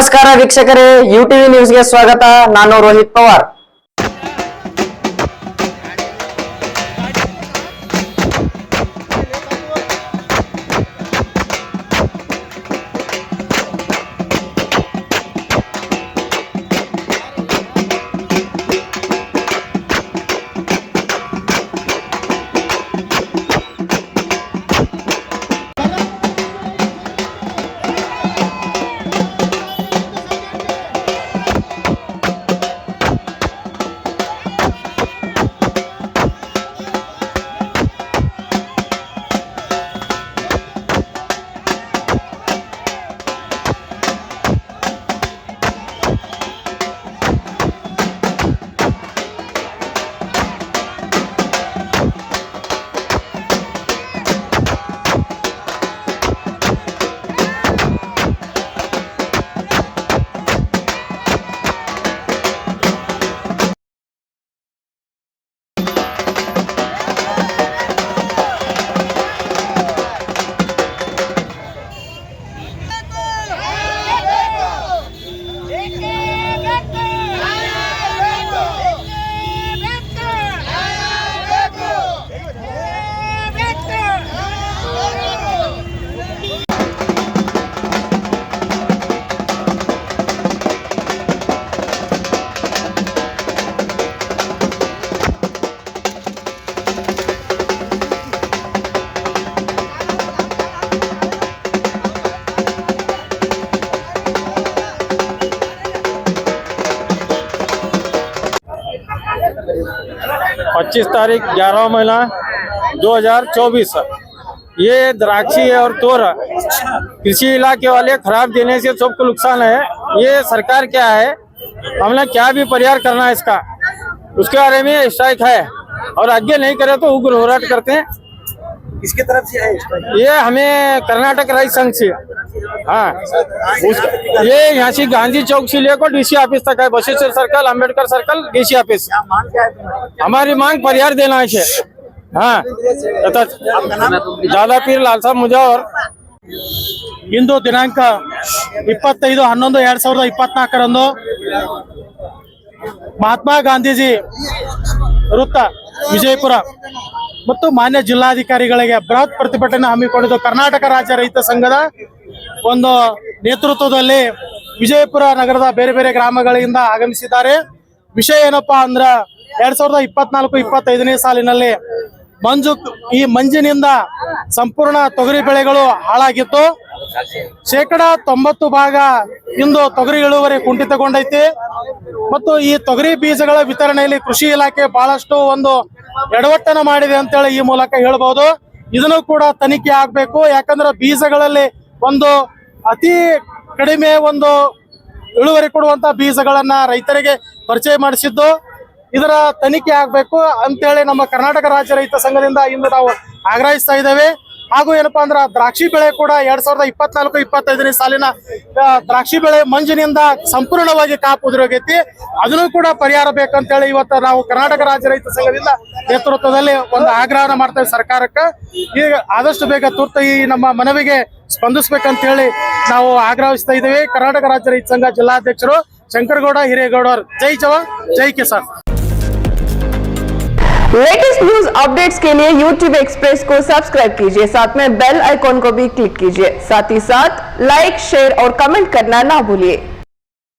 ನಮಸ್ಕಾರ ವೀಕ್ಷಕರೇ, ಯುಟಿವಿ ನ್ಯೂಸ್ಗೆ ಸ್ವಾಗತ. ನಾನು ರೋಹಿತ್ ಪವಾರ್. पच्चीस तारीख 11 महीना 2024 ये द्राक्षी और तोर कृषि इलाके वाले खराब देने से सबको नुकसान है। ये सरकार क्या है, हमने क्या भी परिहार करना है इसका, उसके बारे में स्ट्राइक है और आगे नहीं करे तो उग्र होराट करते हैं। किसकी तरफ से है स्ट्राइक? ये हमें कर्नाटक राज्य संघ से, हाँ, ये यहाँ से गांधी चौक से लेकर डीसी ऑफिस तक है, Basheshwar circle, Ambedkar circle, DC office. मांग क्या है तुम्हारी? हमारी मांग परिहार देना है। हाँ, दादा पीर लाल साहब मुजावर ಇಂದು ದಿನಾಂಕ 25/11/2024 ಮಹಾತ್ಮ ಗಾಂಧೀಜಿ ವೃತ್ತ ವಿಜಯಪುರ ಮತ್ತು ಮಾನ್ಯ ಜಿಲ್ಲಾಧಿಕಾರಿಗಳಿಗೆ ಬೃಹತ್ ಪ್ರತಿಭಟನೆ ಹಮ್ಮಿಕೊಂಡಿದ್ದು ಕರ್ನಾಟಕ ರಾಜ್ಯ ರೈತ ಸಂಘದ ಒಂದು ನೇತೃತ್ವದಲ್ಲಿ ವಿಜಯಪುರ ನಗರದ ಬೇರೆ ಬೇರೆ ಗ್ರಾಮಗಳಿಂದ ಆಗಮಿಸಿದ್ದಾರೆ. ವಿಷಯ ಏನಪ್ಪಾ ಅಂದ್ರ 2024-25ನೇ ಸಾಲಿನಲ್ಲಿ ಈ ಮಂಜಿನಿಂದ ಸಂಪೂರ್ಣ ತೊಗರಿ ಬೆಳೆಗಳು ಹಾಳಾಗಿತ್ತು. 90% ಇಂದು ತೊಗರಿ ಇಳುವರಿ ಕುಂಠಿತಗೊಂಡೈತಿ ಮತ್ತು ಈ ತೊಗರಿ ಬೀಜಗಳ ವಿತರಣೆಯಲ್ಲಿ ಕೃಷಿ ಇಲಾಖೆ ಬಹಳಷ್ಟು ಒಂದು ಎಡವಟ್ಟನ ಮಾಡಿದೆ ಅಂತೇಳಿ ಈ ಮೂಲಕ ಹೇಳ್ಬಹುದು. ಇದನ್ನು ಕೂಡ ತನಿಖೆ ಆಗ್ಬೇಕು. ಯಾಕಂದ್ರೆ ಬೀಜಗಳಲ್ಲಿ ಒಂದು ಅತಿ ಕಡಿಮೆ ಒಂದು ಇಳುವರಿ ಕೊಡುವಂತ ಬೀಜಗಳನ್ನ ರೈತರಿಗೆ ಪರಿಚಯ ಮಾಡಿಸಿದ್ದು, ಇದರ ತನಿಖೆ ಆಗ್ಬೇಕು ಅಂತೇಳಿ ನಮ್ಮ ಕರ್ನಾಟಕ ರಾಜ್ಯ ರೈತ ಸಂಘದಿಂದ ಇಂದು ನಾವು ಆಗ್ರಹಿಸ್ತಾ ಇದ್ದೇವೆ. ಹಾಗೂ ಏನಪ್ಪಾ ಅಂದ್ರ ದ್ರಾಕ್ಷಿ ಬೆಳೆ ಕೂಡ 2024-25ನೇ ಸಾಲಿನ ದ್ರಾಕ್ಷಿ ಬೆಳೆ ಮಂಜಿನಿಂದ ಸಂಪೂರ್ಣವಾಗಿ ಕಾಪು ಉದುರೋಗೈತಿ. ಅದನ್ನು ಕೂಡ ಪರಿಹಾರ ಬೇಕಂತೇಳಿ ಇವತ್ತು ನಾವು ಕರ್ನಾಟಕ ರಾಜ್ಯ ರೈತ ಸಂಘದಿಂದ ನೇತೃತ್ವದಲ್ಲಿ ಒಂದು ಆಗ್ರಹನ ಮಾಡ್ತೇವೆ ಸರ್ಕಾರಕ್ಕೆ. ಈಗ ಆದಷ್ಟು ಬೇಗ ತುರ್ತು ಈ ನಮ್ಮ ಮನವಿಗೆ ಸ್ಪಂದಿಸ್ಬೇಕಂತ ಹೇಳಿ ನಾವು ಆಗ್ರಹಿಸ್ತಾ ಇದ್ದೇವೆ. ಕರ್ನಾಟಕ ರಾಜ್ಯ ರೈತ ಸಂಘ ಜಿಲ್ಲಾಧ್ಯಕ್ಷರು ಶಂಕರಗೌಡ ಹಿರೇಗೌಡರ್. ಜೈ ಜವಾನ್ ಜೈ ಕಿಸಾನ್. लेटेस्ट न्यूज अपडेट्स के लिए YouTube एक्सप्रेस को सब्सक्राइब कीजिए, साथ में बेल आइकॉन को भी क्लिक कीजिए। साथ ही साथ लाइक, शेयर और कमेंट करना ना भूलिए।